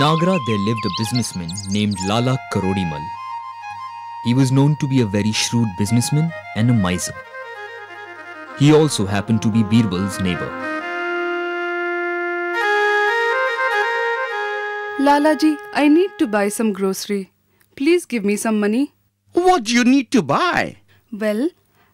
In Agra, there lived a businessman named Lala Karodimal. He was known to be a very shrewd businessman and a miser. He also happened to be Birbal's neighbor. Lala ji, I need to buy some grocery. Please give me some money. What do you need to buy? Well,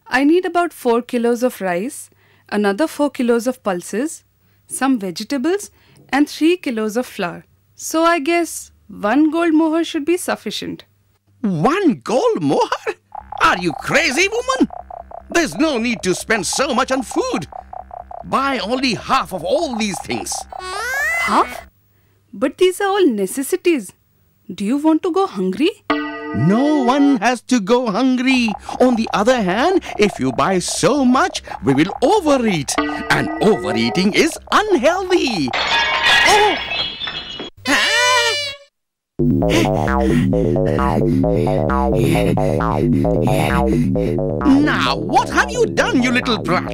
I need about 4 kilos of rice, another 4 kilos of pulses, some vegetables and 3 kilos of flour. So I guess 1 gold mohar should be sufficient. 1 gold mohar? Are you crazy, woman? There's no need to spend so much on food. Buy only half of all these things. Half? But these are all necessities. Do you want to go hungry? No one has to go hungry. On the other hand, if you buy so much, we will overeat. And overeating is unhealthy. Oh! Now, what have you done, you little brat?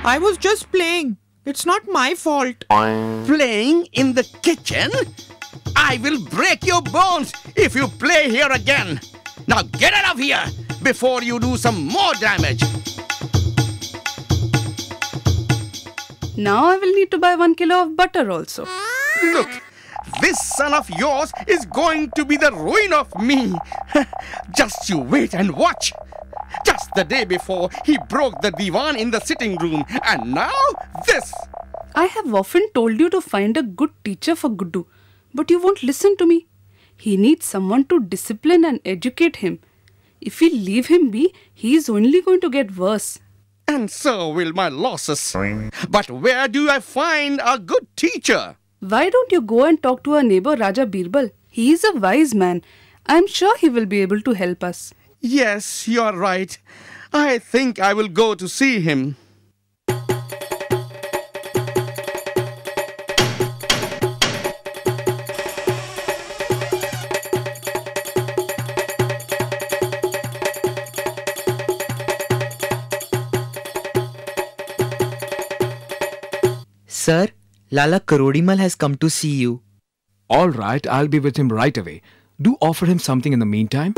I was just playing. It's not my fault. Playing in the kitchen? I will break your bones if you play here again. Now get out of here before you do some more damage. Now I will need to buy 1 kilo of butter also. Look, this son of yours is going to be the ruin of me. Just you wait and watch. Just the day before, he broke the divan in the sitting room. And now, this. I have often told you to find a good teacher for Guddu, but you won't listen to me. He needs someone to discipline and educate him. If we leave him be, he is only going to get worse. And so will my losses. But where do I find a good teacher? Why don't you go and talk to our neighbor Raja Birbal? He is a wise man. I am sure he will be able to help us. Yes, you are right. I think I will go to see him. Sir, Lala Karodimal has come to see you. All right, I'll be with him right away. Do offer him something in the meantime.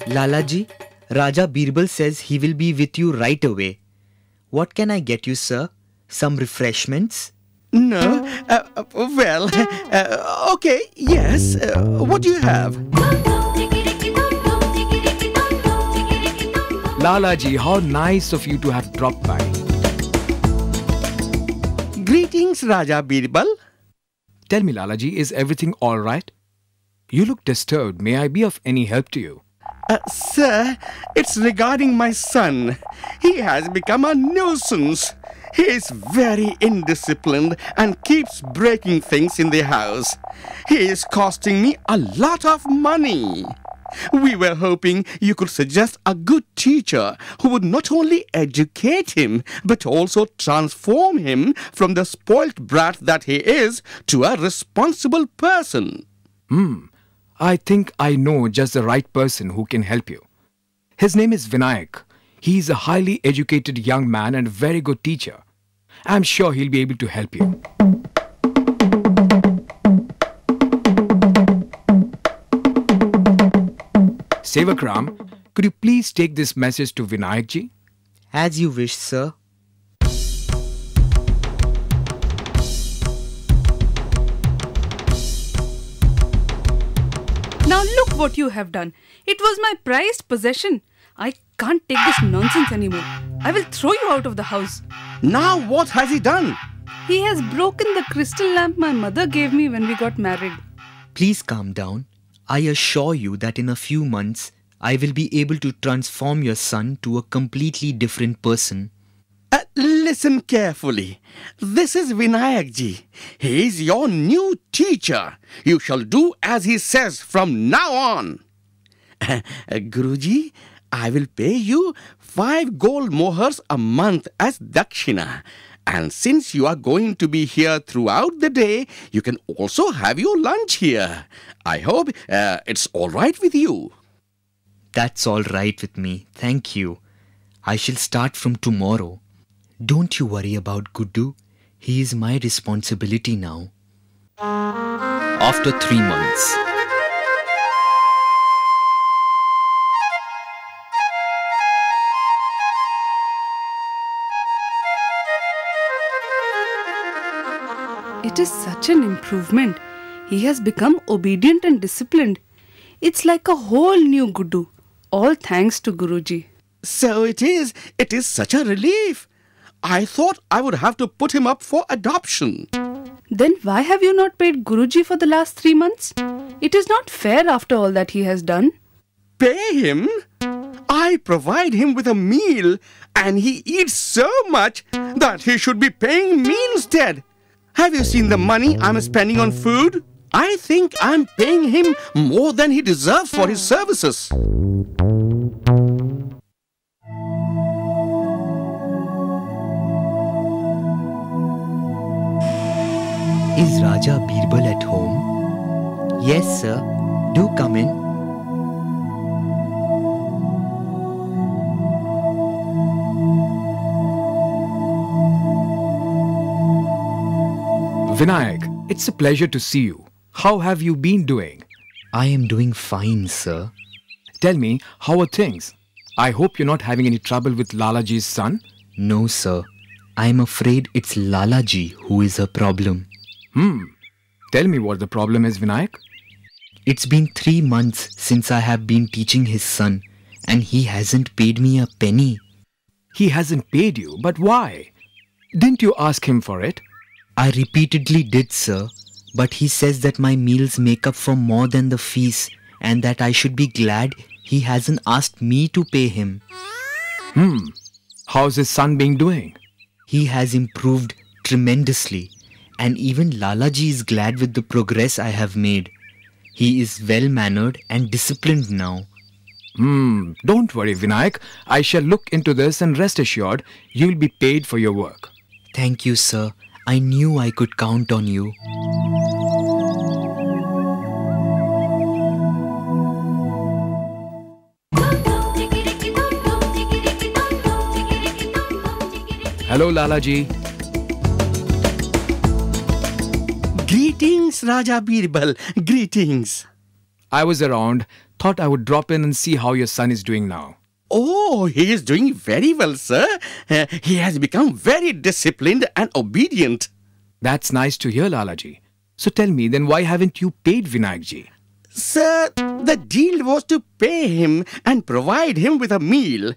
Lala ji, Raja Birbal says he will be with you right away. What can I get you, sir? Some refreshments? No? Okay, yes. What do you have? Lala ji, how nice of you to have dropped by. Greetings, Raja Birbal. Tell me, Lala ji, is everything all right? You look disturbed. May I be of any help to you? Sir, it's regarding my son. He has become a nuisance. He is very indisciplined and keeps breaking things in the house. He is costing me a lot of money. We were hoping you could suggest a good teacher who would not only educate him, but also transform him from the spoilt brat that he is to a responsible person. I think I know just the right person who can help you. His name is Vinayak. He is a highly educated young man and a very good teacher. I'm sure he'll be able to help you. Sevakram, could you please take this message to Vinayak ji? As you wish, sir. Now look what you have done. It was my prized possession. I can't take this nonsense anymore. I will throw you out of the house. Now what has he done? He has broken the crystal lamp my mother gave me when we got married. Please calm down. I assure you that in a few months, I will be able to transform your son to a completely different person. Listen carefully. This is Vinayak ji. He is your new teacher. You shall do as he says from now on. Guruji, I will pay you 5 gold mohars a month as dakshina. And since you are going to be here throughout the day, you can also have your lunch here. I hope it's all right with you. That's all right with me. Thank you. I shall start from tomorrow. Don't you worry about Guddu. He is my responsibility now. After 3 months. It is such an improvement. He has become obedient and disciplined. It's like a whole new Guddu. All thanks to Guruji. So it is. It is such a relief. I thought I would have to put him up for adoption. Then why have you not paid Guruji for the last 3 months? It is not fair after all that he has done. Pay him? I provide him with a meal and he eats so much that he should be paying me instead. Have you seen the money I'm spending on food? I think I'm paying him more than he deserves for his services. Is Raja Birbal at home? Yes, sir. Do come in. Vinayak, it's a pleasure to see you. How have you been doing? I am doing fine, sir. Tell me, how are things? I hope you're not having any trouble with Lalaji's son? No, sir. I am afraid it's Lalaji who is a problem. Tell me what the problem is, Vinayak. It's been 3 months since I have been teaching his son and he hasn't paid me a penny. He hasn't paid you, but why? Didn't you ask him for it? I repeatedly did, sir, but he says that my meals make up for more than the fees and that I should be glad he hasn't asked me to pay him. How's his son being doing? He has improved tremendously and even Lalaji is glad with the progress I have made. He is well-mannered and disciplined now. Don't worry, Vinayak. I shall look into this and rest assured you'll be paid for your work. Thank you, sir. I knew I could count on you. Hello, Lalaji. Greetings, Raja Birbal. Greetings. I was around, thought I would drop in and see how your son is doing now. Oh, he is doing very well, sir. He has become very disciplined and obedient. That's nice to hear, Lalaji. So tell me, then why haven't you paid Vinayakji? Sir, the deal was to pay him and provide him with a meal.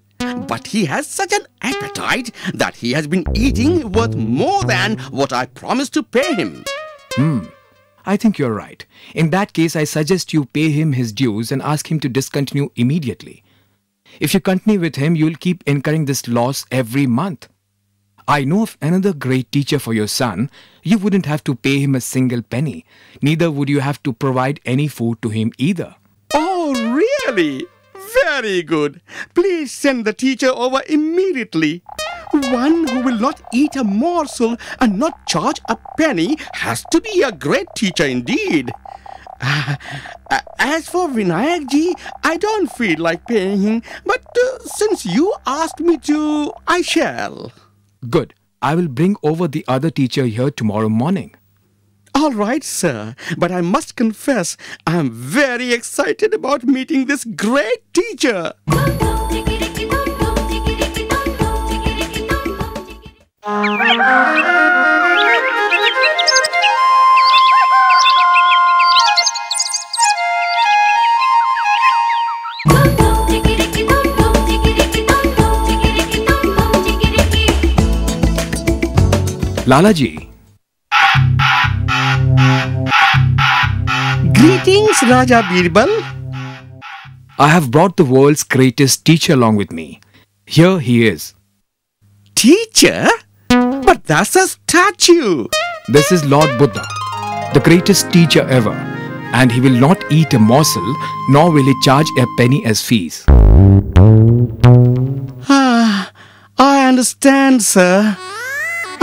But he has such an appetite that he has been eating worth more than what I promised to pay him. I think you're right. In that case, I suggest you pay him his dues and ask him to discontinue immediately. If you continue with him, you'll keep incurring this loss every month. I know of another great teacher for your son. You wouldn't have to pay him a single penny. Neither would you have to provide any food to him either. Oh, really? Very good. Please send the teacher over immediately. One who will not eat a morsel and not charge a penny has to be a great teacher indeed. As for Vinayakji, I don't feel like paying him, but since you asked me to, I shall. Good. I will bring over the other teacher here tomorrow morning. All right, sir, but I must confess, I'm very excited about meeting this great teacher. Lalaji. Greetings, Raja Birbal. I have brought the world's greatest teacher along with me. Here he is. Teacher? But that's a statue. This is Lord Buddha, the greatest teacher ever, and he will not eat a morsel, nor will he charge a penny as fees. I understand, sir.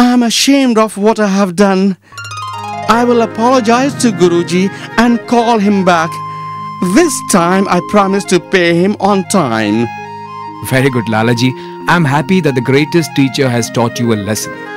I am ashamed of what I have done. I will apologize to Guruji and call him back. This time I promise to pay him on time. Very good, Lalaji. I'm happy that the greatest teacher has taught you a lesson.